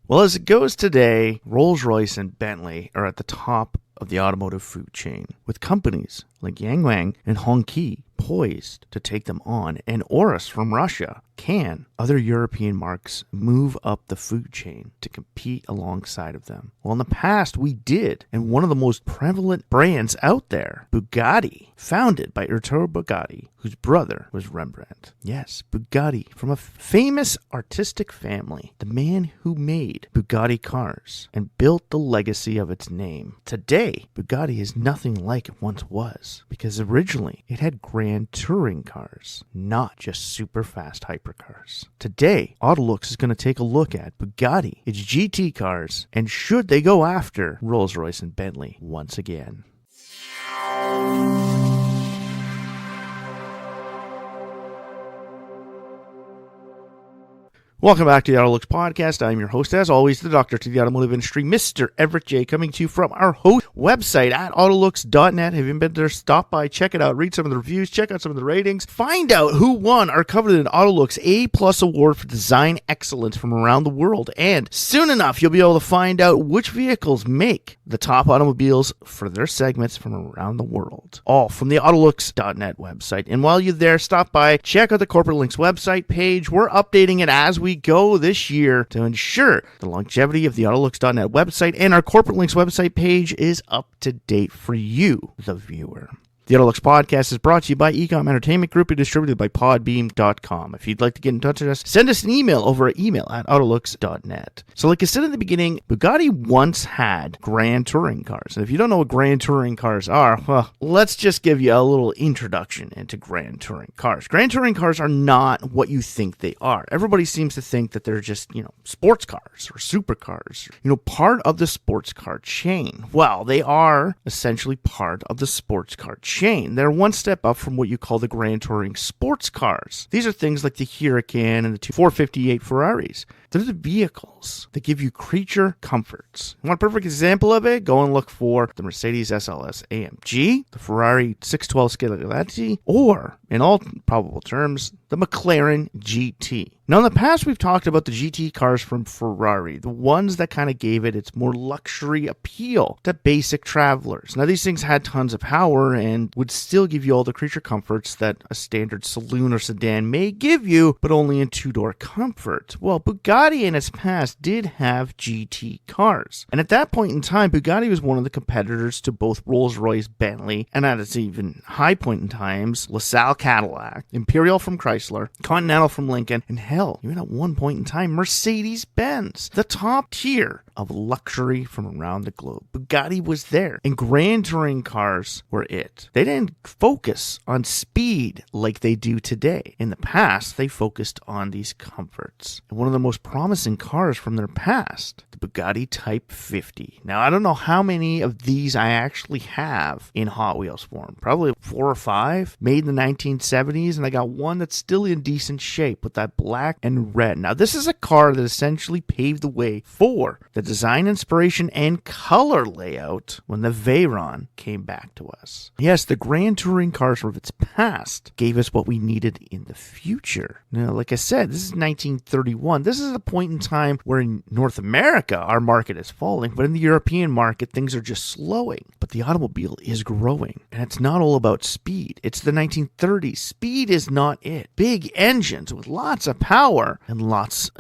Well, as it goes today, Rolls-Royce and Bentley are at the top of the automotive food chain, with companies like Yangwang and Hongqi poised to take them on, and Urus from Russia. Can other European marques move up the food chain to compete alongside of them? Well, in the past, we did, and one of the most prevalent brands out there, Bugatti, founded by Arturo Bugatti, whose brother was Rembrandt. Yes, Bugatti, from a famous artistic family, the man who made Bugatti cars and built the legacy of its name. Today, Bugatti is nothing like it once was, because originally it had grand touring cars, not just super fast hypercars. Today, AutoLooks is going to take a look at Bugatti, its GT cars, and should they go after Rolls-Royce and Bentley once again. Welcome back to the AutoLooks Podcast. I'm your host, as always, the doctor to the automotive industry, Mr. Everett J, coming to you from our host website at AutoLooks.net. Have you been there? Stop by, check it out, read some of the reviews, check out some of the ratings, find out who won our coveted AutoLooks A+ award for design excellence from around the world. And soon enough, you'll be able to find out which vehicles make the top automobiles for their segments from around the world. All from the AutoLooks.net website. And while you're there, stop by, check out the Corporate Links website page. We're updating it as we go this year to ensure the longevity of the AutoLooks.net website, and our Corporate Links website page is up to date for you, the viewer. The AutoLooks Podcast is brought to you by Ecom Entertainment Group and distributed by Podbeam.com. If you'd like to get in touch with us, send us an email over at email@autolooks.net. So like I said in the beginning, Bugatti once had grand touring cars. And if you don't know what grand touring cars are, well, let's just give you a little introduction into grand touring cars. Grand touring cars are not what you think they are. Everybody seems to think that they're just, sports cars or supercars, part of the sports car chain. Well, they are essentially part of the sports car chain. They're one step up from what you call the Grand Touring sports cars. These are things like the Huracan and the 458 Ferraris. They're the vehicles that give you creature comforts. You want a perfect example of it? Go and look for the Mercedes SLS AMG, the Ferrari 612 Scaligatti, or, in all probable terms, the McLaren GT. Now, in the past, we've talked about the GT cars from Ferrari, the ones that kind of gave it its more luxury appeal to basic travelers. Now, these things had tons of power and would still give you all the creature comforts that a standard saloon or sedan may give you, but only in two-door comfort. Well, Bugatti in its past did have GT cars. And at that point in time, Bugatti was one of the competitors to both Rolls-Royce, Bentley, and at its even high point in times, LaSalle Cadillac, Imperial from Chrysler, Continental from Lincoln, and hell, even at one point in time, Mercedes-Benz, the top tier of luxury from around the globe. Bugatti was there, and grand touring cars were it. They didn't focus on speed like they do today. In the past, they focused on these comforts. And one of the most promising cars from their past, the Bugatti Type 50. Now, I don't know how many of these I actually have in Hot Wheels form. Probably 4 or 5, made in the 1970s, and I got one that's still in decent shape with that black and red. Now, this is a car that essentially paved the way for the design inspiration and color layout when the Veyron came back to us. Yes, the grand touring cars of its past gave us what we needed in the future. Now, like I said, this is 1931. This is a point in time where in North America, our market is falling, but in the European market, things are just slowing. But the automobile is growing, and it's not all about speed. It's the 1930s. Speed is not it. Big engines with lots of power and lots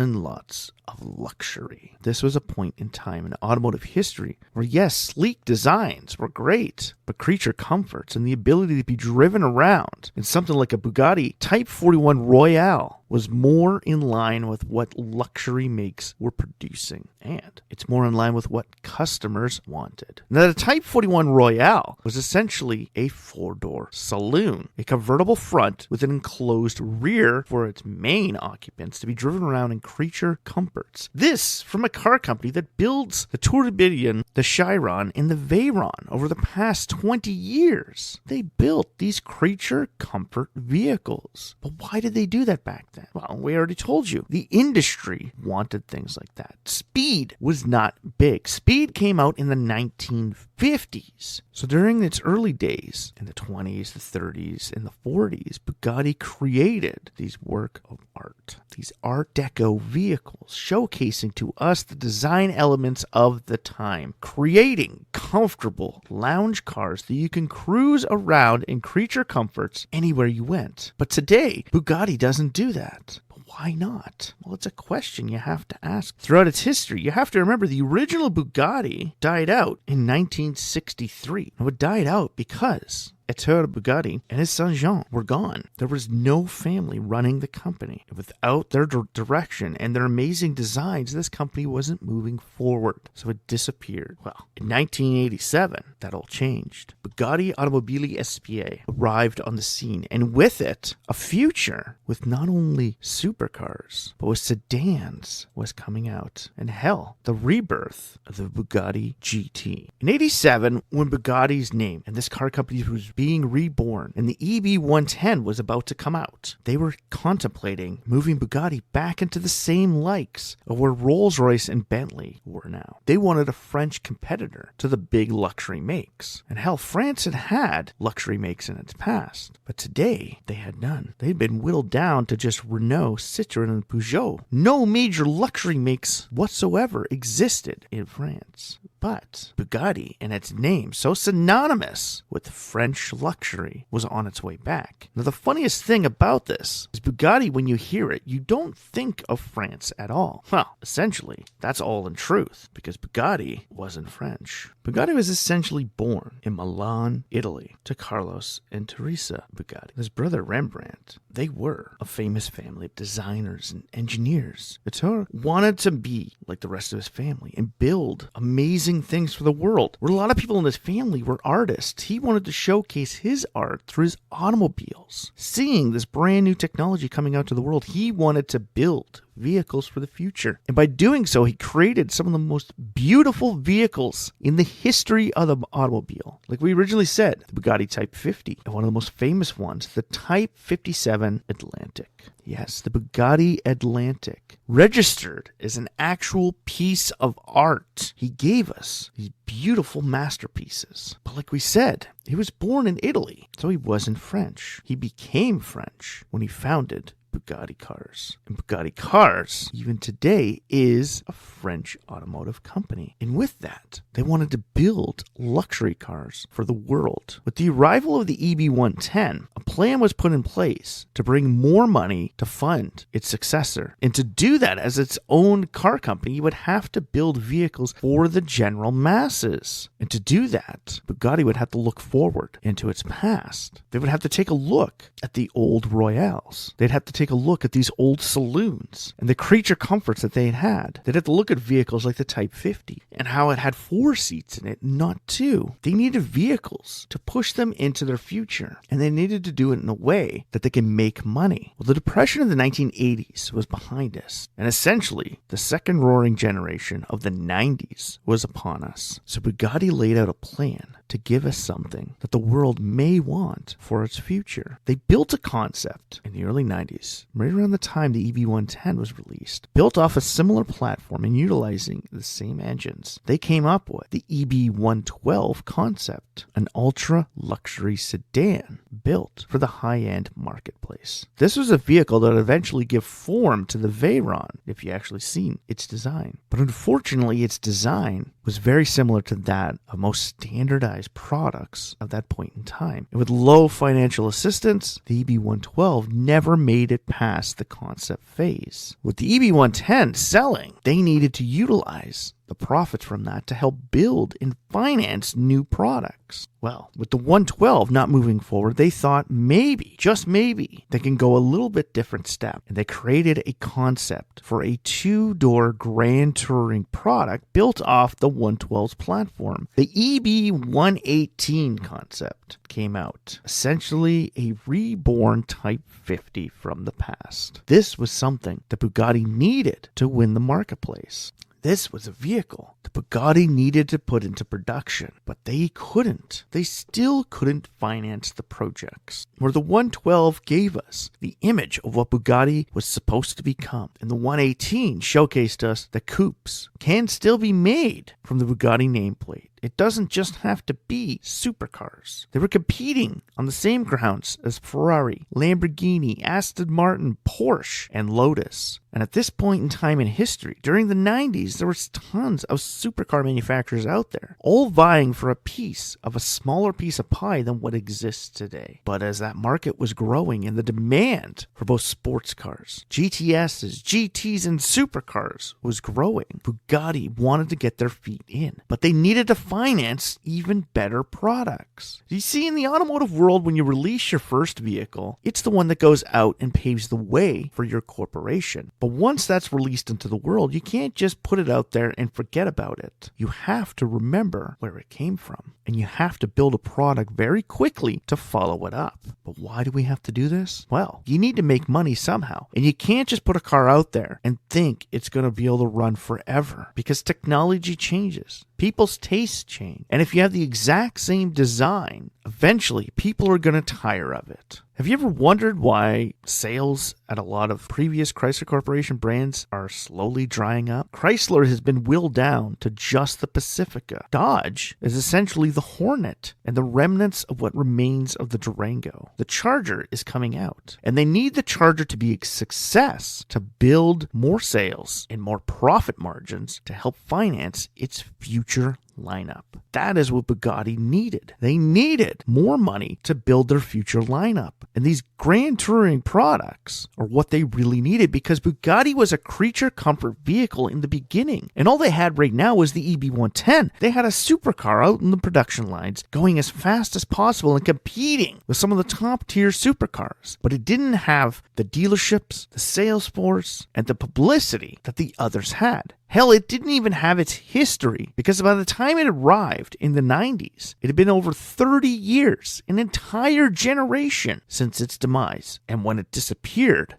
of luxury. This was a point in time in automotive history where, yes, sleek designs were great, but creature comforts and the ability to be driven around in something like a Bugatti Type 41 Royale was more in line with what luxury makes were producing, and it's more in line with what customers wanted. Now, the Type 41 Royale was essentially a 4-door saloon, a convertible front with an enclosed rear for its main occupants to be driven around in creature comforts. This from a car company that builds the Tourbillon, the Chiron, and the Veyron over the past 20 years. They built these creature comfort vehicles. But why did they do that back then? Well, we already told you. The industry wanted things like that. Speed was not big. Speed came out in the 1950s. So during its early days, in the 20s, the 30s, and the 40s, Bugatti created these work of art. These Art Deco vehicles, showcasing to us the design elements of the time, creating comfortable lounge cars that you can cruise around in creature comforts anywhere you went. But today, Bugatti doesn't do that. Why not? Well, it's a question you have to ask. Throughout its history, you have to remember the original Bugatti died out in 1963. Now, it died out because Ettore Bugatti and his son Jean were gone. There was no family running the company. Without their direction and their amazing designs, this company wasn't moving forward. So it disappeared. Well, in 1987, that all changed. Bugatti Automobili SPA arrived on the scene, and with it, a future with not only supercars, but with sedans was coming out. And hell, the rebirth of the Bugatti GT. In 87, when Bugatti's name and this car company was being reborn and the EB110 was about to come out, they were contemplating moving Bugatti back into the same likes of where Rolls-Royce and Bentley were now. They wanted a French competitor to the big luxury makes. And hell, France had luxury makes in its past, but today they had none. They'd been whittled down to just Renault, Citroën, and Peugeot. No major luxury makes whatsoever existed in France. But Bugatti and its name, so synonymous with French luxury, was on its way back. Now, the funniest thing about this is Bugatti, when you hear it, you don't think of France at all. Well, essentially, that's all in truth, because Bugatti wasn't French. Bugatti was essentially born in Milan, Italy, to Carlos and Teresa Bugatti. His brother Rembrandt, they were a famous family of designers and engineers. Ettore wanted to be like the rest of his family and build amazing things for the world. Where a lot of people in his family were artists, he wanted to showcase his art through his automobiles. Seeing this brand new technology coming out to the world, he wanted to build vehicles for the future. And by doing so, he created some of the most beautiful vehicles in the history of the automobile. Like we originally said, the Bugatti Type 50, and one of the most famous ones, the Type 57 Atlantic. Yes, the Bugatti Atlantic, registered as an actual piece of art. He gave us these beautiful masterpieces. But like we said, he was born in Italy, so he wasn't French. He became French when he founded Bugatti Cars. And Bugatti Cars, even today, is a French automotive company. And with that, they wanted to build luxury cars for the world. With the arrival of the EB110, a plan was put in place to bring more money to fund its successor. And to do that as its own car company, you would have to build vehicles for the general masses. And to do that, Bugatti would have to look forward into its past. They would have to take a look at the old Royales. They'd have to take a look at these old saloons and the creature comforts that they had. They'd have to look at vehicles like the Type 50 and how it had 4 seats in it, not 2. They needed vehicles to push them into their future, and they needed to do it in a way that they can make money. Well, the depression of the 1980s was behind us, and essentially the second roaring generation of the 90s was upon us. So Bugatti laid out a plan to give us something that the world may want for its future. They built a concept in the early 90s, right around the time the EB110 was released, built off a similar platform and utilizing the same engines. They came up with the EB112 concept, an ultra-luxury sedan built for the high-end marketplace. This was a vehicle that would eventually give form to the Veyron, if you actually seen its design. But unfortunately, its design was very similar to that of most standardized products of that point in time. And with low financial assistance, the EB112 never made it past the concept phase. With the EB110 selling, they needed to utilize the profits from that to help build and finance new products. Well, with the 112 not moving forward, they thought maybe, just maybe, they can go a little bit different step. And they created a concept for a 2-door grand touring product built off the 112's platform. The EB118 concept came out. Essentially a reborn Type 50 from the past. This was something that Bugatti needed to win the marketplace. This was a vehicle that Bugatti needed to put into production, but they couldn't. They still couldn't finance the projects. Where the 112 gave us the image of what Bugatti was supposed to become, and the 118 showcased us that coupes can still be made from the Bugatti nameplate. it doesn't just have to be supercars. They were competing on the same grounds as Ferrari, Lamborghini, Aston Martin, Porsche, and Lotus. And at this point in time in history, during the 90s, there was tons of supercar manufacturers out there, all vying for a piece of a smaller piece of pie than what exists today. But as that market was growing and the demand for both sports cars, GTSs, GTs, and supercars was growing, Bugatti wanted to get their feet in. But they needed to finance even better products. You see, in the automotive world, when you release your first vehicle, it's the one that goes out and paves the way for your corporation. But once that's released into the world, you can't just put it out there and forget about it. You have to remember where it came from. And you have to build a product very quickly to follow it up. But why do we have to do this? Well, you need to make money somehow. And you can't just put a car out there and think it's going to be able to run forever. Because technology changes. People's tastes change. And if you have the exact same design, eventually people are going to tire of it. Have you ever wondered why sales at a lot of previous Chrysler Corporation brands are slowly drying up? Chrysler has been whittled down to just the Pacifica. Dodge is essentially the Hornet and the remnants of what remains of the Durango. The Charger is coming out, and they need the Charger to be a success to build more sales and more profit margins to help finance its future lineup. That is what Bugatti needed. They needed more money to build their future lineup. And these Grand Touring products are what they really needed, because Bugatti was a creature comfort vehicle in the beginning. And all they had right now was the EB110. They had a supercar out in the production lines going as fast as possible and competing with some of the top tier supercars. But it didn't have the dealerships, the sales force, and the publicity that the others had. Hell, it didn't even have its history, because by the time it arrived in the 90s, it had been over 30 years, an entire generation since its demise. And when it disappeared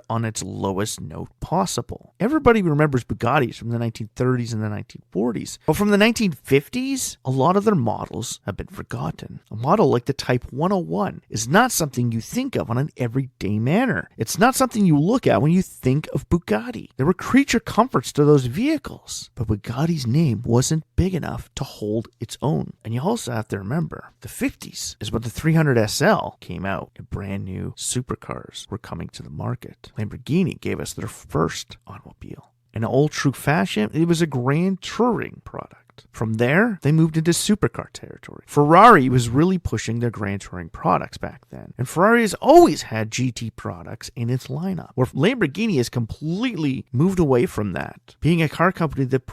on its lowest note possible. Everybody remembers Bugattis from the 1930s and the 1940s. But from the 1950s, a lot of their models have been forgotten. A model like the Type 101 is not something you think of on an everyday manner. It's not something you look at when you think of Bugatti. There were creature comforts to those vehicles, but Bugatti's name wasn't big enough to hold its own. And you also have to remember, the 50s is when the 300 SL came out and brand new supercars were coming to the market. Lamborghini gave us their first automobile. In old true fashion, it was a Grand Touring product. From there, they moved into supercar territory. Ferrari was really pushing their Grand Touring products back then. And Ferrari has always had GT products in its lineup, where Lamborghini has completely moved away from that, being a car company that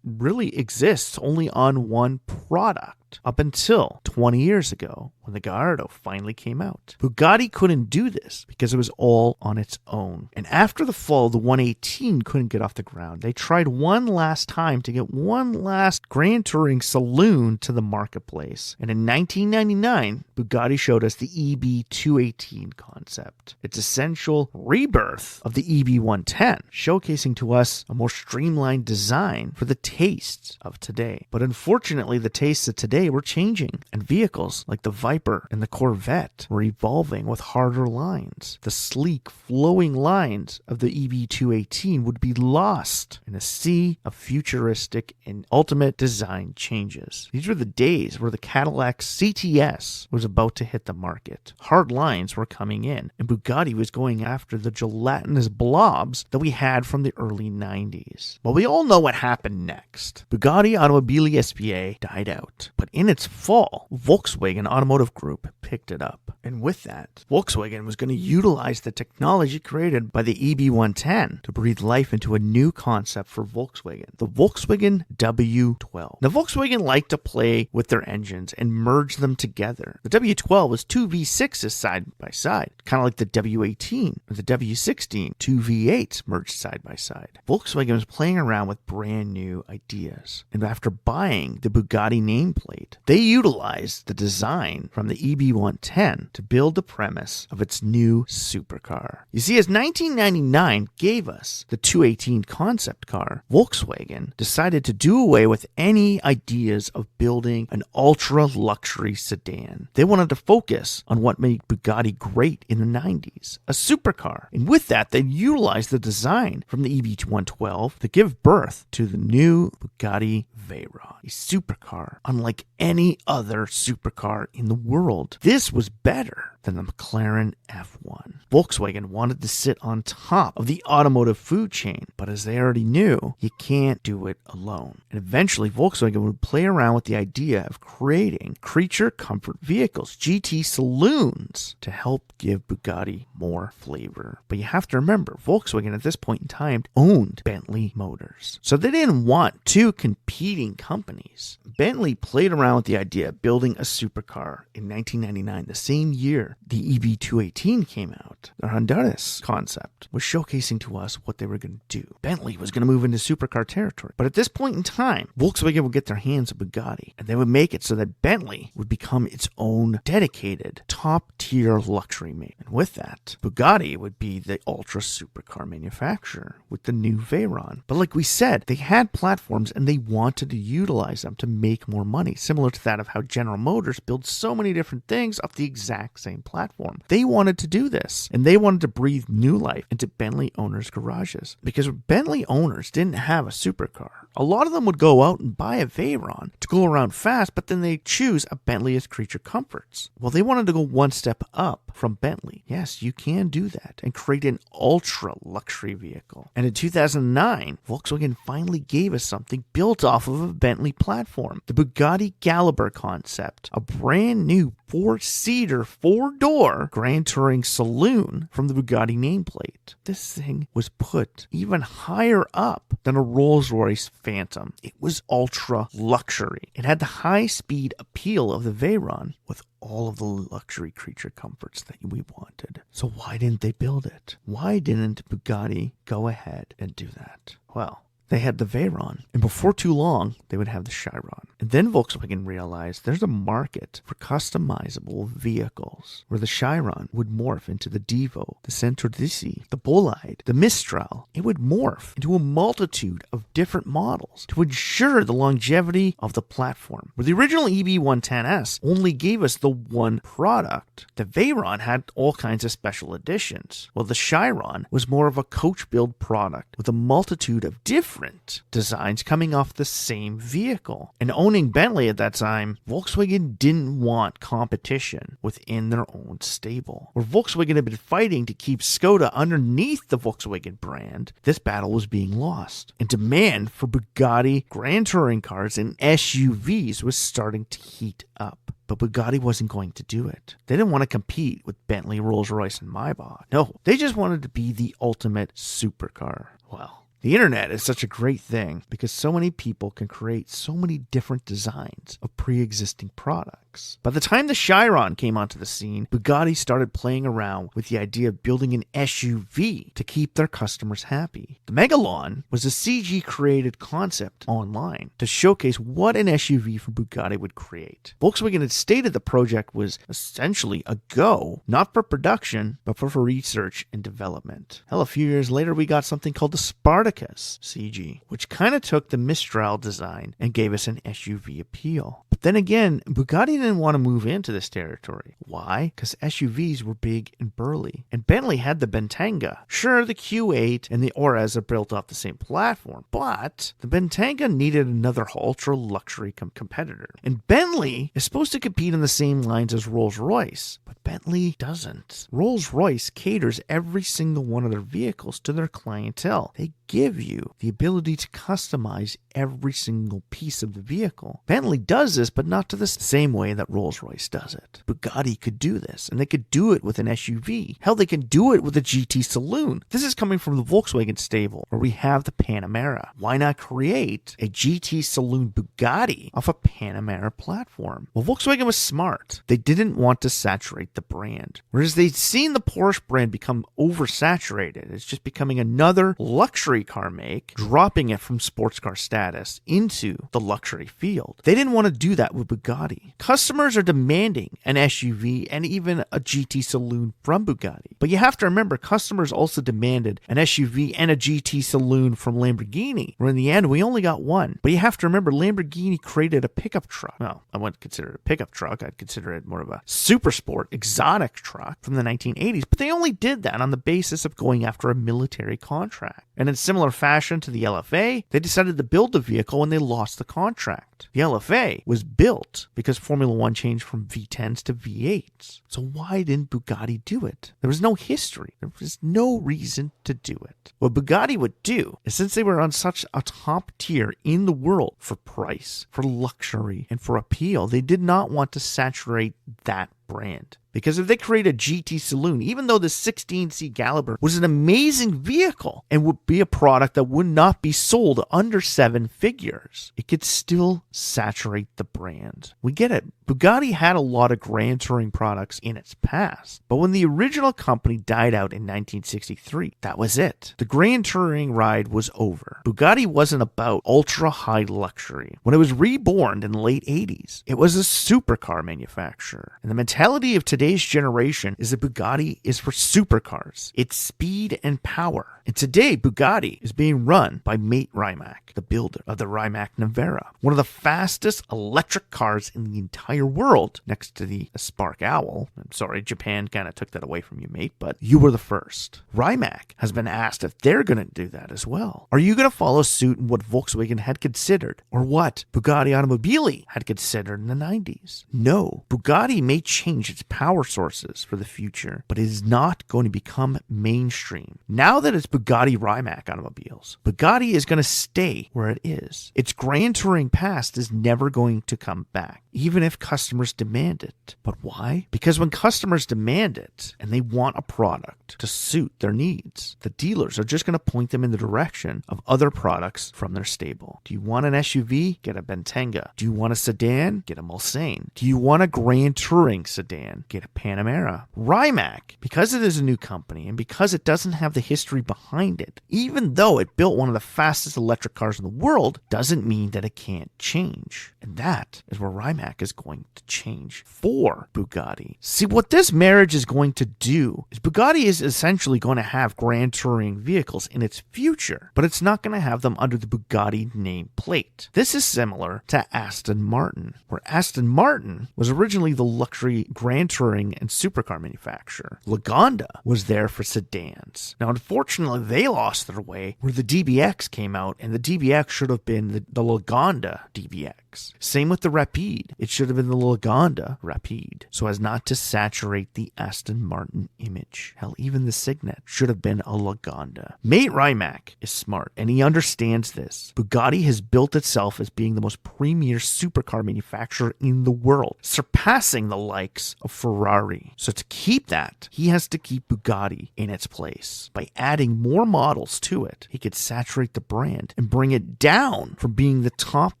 really exists only on one product. Up until 20 years ago, when the Gallardo finally came out. Bugatti couldn't do this because it was all on its own. And after the fall, the 118 couldn't get off the ground. They tried one last time to get one last Grand Touring saloon to the marketplace. And in 1999, Bugatti showed us the EB218 concept, its essential rebirth of the EB110, showcasing to us a more streamlined design for the tastes of today. But unfortunately, the tastes of today were changing, and vehicles like the Viper and the Corvette were evolving with harder lines. The sleek, flowing lines of the EB218 would be lost in a sea of futuristic and ultimate design changes. These were the days where the Cadillac CTS was about to hit the market. Hard lines were coming in, and Bugatti was going after the gelatinous blobs that we had from the early 90s. But we all know what happened next. Bugatti Automobili SPA died out, but in its fall, Volkswagen Automotive Group picked it up. And with that, Volkswagen was going to utilize the technology created by the EB110 to breathe life into a new concept for Volkswagen, the Volkswagen W12. Now, Volkswagen liked to play with their engines and merge them together. The W12 was two V6s side by side, kind of like the W18 or the W16, two V8s merged side by side. Volkswagen was playing around with brand new ideas. And after buying the Bugatti nameplate, nameplate. They utilized the design from the EB110 to build the premise of its new supercar. You see, as 1999 gave us the 218 concept car, Volkswagen decided to do away with any ideas of building an ultra-luxury sedan. They wanted to focus on what made Bugatti great in the 90s, a supercar. And with that, they utilized the design from the EB112 to give birth to the new Bugatti Veyron, a supercar unlike any other supercar in the world. This was better than the McLaren F1. Volkswagen wanted to sit on top of the automotive food chain, but as they already knew, you can't do it alone. And eventually, Volkswagen would play around with the idea of creating creature comfort vehicles, GT saloons, to help give Bugatti more flavor. But you have to remember, Volkswagen at this point in time owned Bentley Motors. So they didn't want two competing companies. Bentley played around with the idea of building a supercar in 1999, the same year the EB218 came out. Their Honduras concept was showcasing to us what they were going to do. Bentley was going to move into supercar territory. But at this point in time, Volkswagen would get their hands on Bugatti, and they would make it so that Bentley would become its own dedicated top-tier luxury maker. And with that, Bugatti would be the ultra supercar manufacturer with the new Veyron. But like we said, they had platforms and they wanted to utilize them to make more money, similar to that of how General Motors builds so many different things off the exact same platform. They wanted to do this, and they wanted to breathe new life into Bentley owners' garages, because Bentley owners didn't have a supercar. A lot of them would go out and buy a Veyron to go around fast, but then they choose a Bentley as creature comforts. Well, they wanted to go one step up from Bentley. Yes, you can do that and create an ultra luxury vehicle. And in 2009, Volkswagen finally gave us something built off of a Bentley platform, the Bugatti Galiber concept, a brand new 4-seater, 4-door Grand Touring saloon from the Bugatti nameplate. This thing was put even higher up than a Rolls-Royce Phantom. It was ultra luxury. It had the high-speed appeal of the Veyron with all of the luxury creature comforts that we wanted. So why didn't they build it? Why didn't Bugatti go ahead and do that? Well, they had the Veyron, and before too long, they would have the Chiron. And then Volkswagen realized there's a market for customizable vehicles, where the Chiron would morph into the Devo, the Centrodisi, the Bolide, the Mistral. It would morph into a multitude of different models to ensure the longevity of the platform. Where the original EB110S only gave us the one product, the Veyron had all kinds of special editions. Well, the Chiron was more of a coach build product with a multitude of different designs coming off the same vehicle. And owning Bentley at that time, Volkswagen didn't want competition within their own stable. Where Volkswagen had been fighting to keep Skoda underneath the Volkswagen brand, this battle was being lost. And demand for Bugatti Grand Touring cars and SUVs was starting to heat up. But Bugatti wasn't going to do it. They didn't want to compete with Bentley, Rolls-Royce, and Maybach. No, they just wanted to be the ultimate supercar. Well, the internet is such a great thing because so many people can create so many different designs of pre-existing products. By the time the Chiron came onto the scene, Bugatti started playing around with the idea of building an SUV to keep their customers happy. The Megalon was a CG-created concept online to showcase what an SUV for Bugatti would create. Volkswagen had stated the project was essentially a go, not for production, but for research and development. Hell, a few years later, we got something called the Spartacus CG, which kind of took the Mistral design and gave us an SUV appeal. But then again, Bugatti didn't want to move into this territory. Why? Because SUVs were big and burly. And Bentley had the Bentayga. Sure, the Q8 and the Orez are built off the same platform, but the Bentayga needed another ultra-luxury competitor. And Bentley is supposed to compete on the same lines as Rolls-Royce, but Bentley doesn't. Rolls-Royce caters every single one of their vehicles to their clientele. They give you the ability to customize every single piece of the vehicle. Bentley does this, but not to the same way that Rolls-Royce does it. Bugatti could do this, and they could do it with an SUV. Hell, they can do it with a GT saloon. This is coming from the Volkswagen stable, where we have the Panamera. Why not create a GT saloon Bugatti off a Panamera platform? Well, Volkswagen was smart. They didn't want to saturate the brand. Whereas they'd seen the Porsche brand become oversaturated. It's just becoming another luxury car make, dropping it from sports car status into the luxury field. They didn't want to do that with Bugatti. Customers are demanding an SUV and even a GT saloon from Bugatti. But you have to remember, customers also demanded an SUV and a GT saloon from Lamborghini, where in the end, we only got one. But you have to remember, Lamborghini created a pickup truck. Well, I wouldn't consider it a pickup truck. I'd consider it more of a super sport, exotic truck from the 1980s. But they only did that on the basis of going after a military contract. And in similar fashion to the LFA, they decided to build the vehicle when they lost the contract. The LFA was built because Formula One changed from V10s to V8s. So why didn't Bugatti do it? There was no history. There was no reason to do it. What Bugatti would do is, since they were on such a top tier in the world for price, for luxury, and for appeal, they did not want to saturate that brand. Because if they create a GT saloon, even though the 16C Caliber was an amazing vehicle and would be a product that would not be sold under 7 figures, it could still saturate the brand. We get it. Bugatti had a lot of Grand Touring products in its past, but when the original company died out in 1963, that was it. The Grand Touring ride was over. Bugatti wasn't about ultra-high luxury. When it was reborn in the late 80s, it was a supercar manufacturer. And the mentality of today's generation is that Bugatti is for supercars. It's speed and power. And today, Bugatti is being run by Mate Rimac, the builder of the Rimac Nevera, one of the fastest electric cars in the entire world, next to the Spark Owl. I'm sorry, Japan kind of took that away from you, mate, but you were the first. Rimac has been asked if they're going to do that as well. Are you going to follow suit in what Volkswagen had considered, or what Bugatti Automobili had considered in the 90s? No, Bugatti may change its power sources for the future, but it is not going to become mainstream. Now that it's Bugatti Rimac automobiles, Bugatti is going to stay where it is. Its Grand Touring past is never going to come back, even if customers demand it. But why? Because when customers demand it and they want a product to suit their needs, the dealers are just going to point them in the direction of other products from their stable. Do you want an SUV? Get a Bentenga. Do you want a sedan? Get a Mulsanne. Do you want a Grand Touring sedan? Get a Panamera. Rimac, because it is a new company and because it doesn't have the history behind it, even though it built one of the fastest electric cars in the world, doesn't mean that it can't change. And that is where Rimac is going to change for Bugatti. See, what this marriage is going to do is Bugatti is essentially going to have Grand Touring vehicles in its future, but it's not going to have them under the Bugatti nameplate. This is similar to Aston Martin, where Aston Martin was originally the luxury Grand Touring and supercar manufacturer. Lagonda was there for sedans. Now, unfortunately, they lost their way where the DBX came out, and the DBX should have been the Lagonda DBX. Same with the Rapide. It should have been the Lagonda Rapide, so as not to saturate the Aston Martin image. Hell, even the Signet should have been a Lagonda. Mate Rimac is smart, and he understands this. Bugatti has built itself as being the most premier supercar manufacturer in the world, surpassing the likes of Ferrari. So to keep that, he has to keep Bugatti in its place. By adding more models to it, he could saturate the brand and bring it down from being the top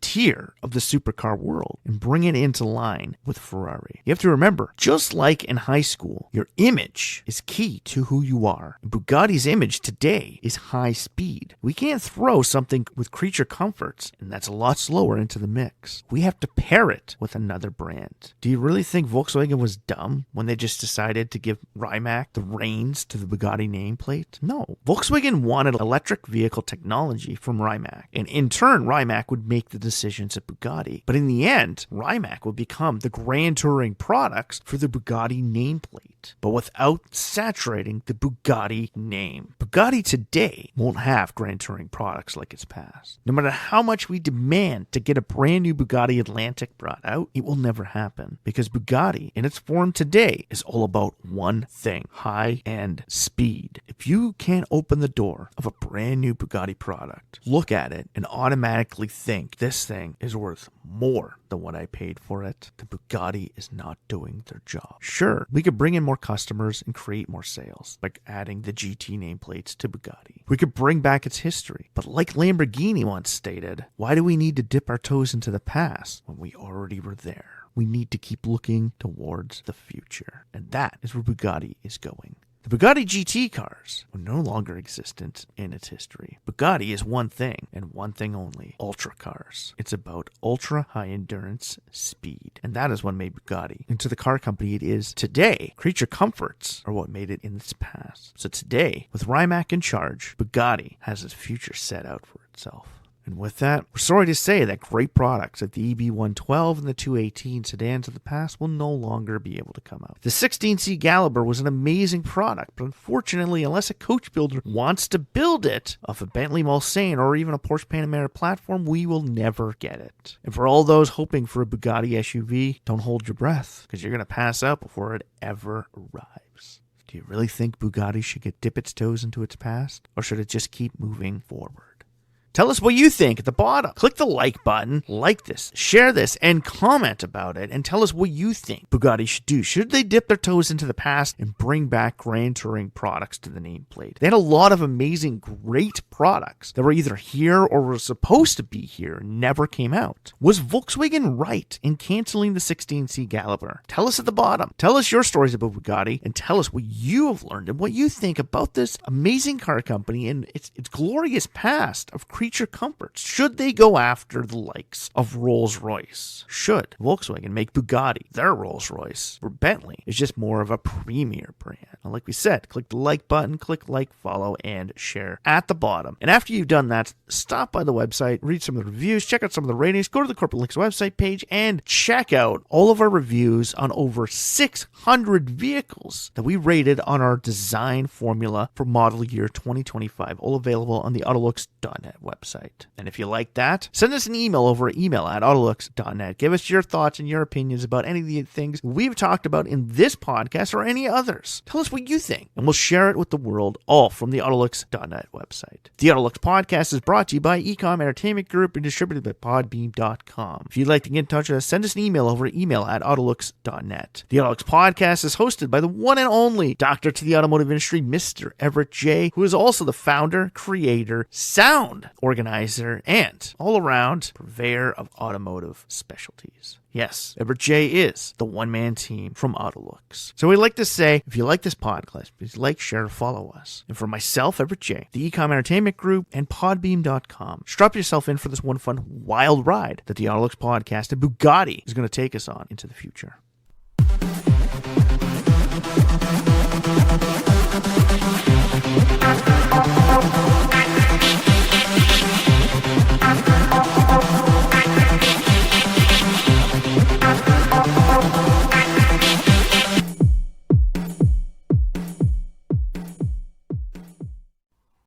tier of the supercar world and bring it into line with Ferrari. You have to remember, just like in high school, your image is key to who you are. And Bugatti's image today is high speed. We can't throw something with creature comforts, and that's a lot slower, into the mix. We have to pair it with another brand. Do you really think Volkswagen was dumb when they just decided to give Rimac the reins to the Bugatti nameplate? No. Volkswagen wanted electric vehicle technology from Rimac, and in turn, Rimac would make the decisions at Bugatti. But in the end, Rimac would become the Grand Touring products for the Bugatti nameplate, but without saturating the Bugatti name. Bugatti today won't have Grand Touring products like its past. No matter how much we demand to get a brand new Bugatti Atlantic brought out, it will never happen, because Bugatti in its form today is all about one thing: high-end speed. If you can't open the door of a brand new Bugatti product, look at it and automatically think this thing is worth more than what I paid for it, the Bugatti is not doing their job. Sure, we could bring in more customers and create more sales by adding the GT nameplates to Bugatti. We could bring back its history, but like Lamborghini once stated, why do we need to dip our toes into the past when we already were there? We need to keep looking towards the future, and that is where Bugatti is going. The Bugatti GT cars are no longer existent in its history. Bugatti is one thing, and one thing only: ultra cars. It's about ultra high endurance speed. And that is what made Bugatti into the car company it is today. Creature comforts are what made it in its past. So today, with Rimac in charge, Bugatti has its future set out for itself. And with that, we're sorry to say that great products like the EB112 and the 218 sedans of the past will no longer be able to come out. The 16C Gallibur was an amazing product, but unfortunately, unless a coach builder wants to build it off a Bentley Mulsanne or even a Porsche Panamera platform, we will never get it. And for all those hoping for a Bugatti SUV, don't hold your breath, because you're going to pass out before it ever arrives. Do you really think Bugatti should dip its toes into its past, or should it just keep moving forward? Tell us what you think at the bottom. Click the like button, like this, share this, and comment about it, and tell us what you think Bugatti should do. Should they dip their toes into the past and bring back Grand Touring products to the nameplate? They had a lot of amazing, great products that were either here or were supposed to be here and never came out. Was Volkswagen right in canceling the 16C Gallibur? Tell us at the bottom. Tell us your stories about Bugatti, and tell us what you have learned and what you think about this amazing car company and its glorious past of creature comforts. Should they go after the likes of Rolls-Royce? Should Volkswagen make Bugatti their Rolls-Royce? Or Bentley is just more of a premier brand? Now, like we said, click the like button, click like, follow, and share at the bottom. And after you've done that, stop by the website, read some of the reviews, check out some of the ratings, go to the Corporate Links website page, and check out all of our reviews on over 600 vehicles that we rated on our design formula for model year 2025, all available on the AutoLooks.net website. And if you like that, send us an email over at email@autolooks.net. Give us your thoughts and your opinions about any of the things we've talked about in this podcast or any others. Tell us what you think, and we'll share it with the world, all from the AutoLooks.net website. The AutoLooks Podcast is brought to you by Ecom Entertainment Group and distributed by Podbeam.com. If you'd like to get in touch with us, send us an email over at email@autolooks.net. The AutoLooks Podcast is hosted by the one and only Doctor to the Automotive Industry, Mr. Everett J., who is also the founder, creator, sound organizer, and all-around purveyor of automotive specialties. Yes, Everett J is the one-man team from AutoLooks. So we'd like to say, if you like this podcast, please like, share, follow us. And for myself, Everett J, the Ecom Entertainment Group, and Podbeam.com, strap yourself in for this one fun, wild ride that the AutoLooks Podcast and Bugatti is going to take us on into the future.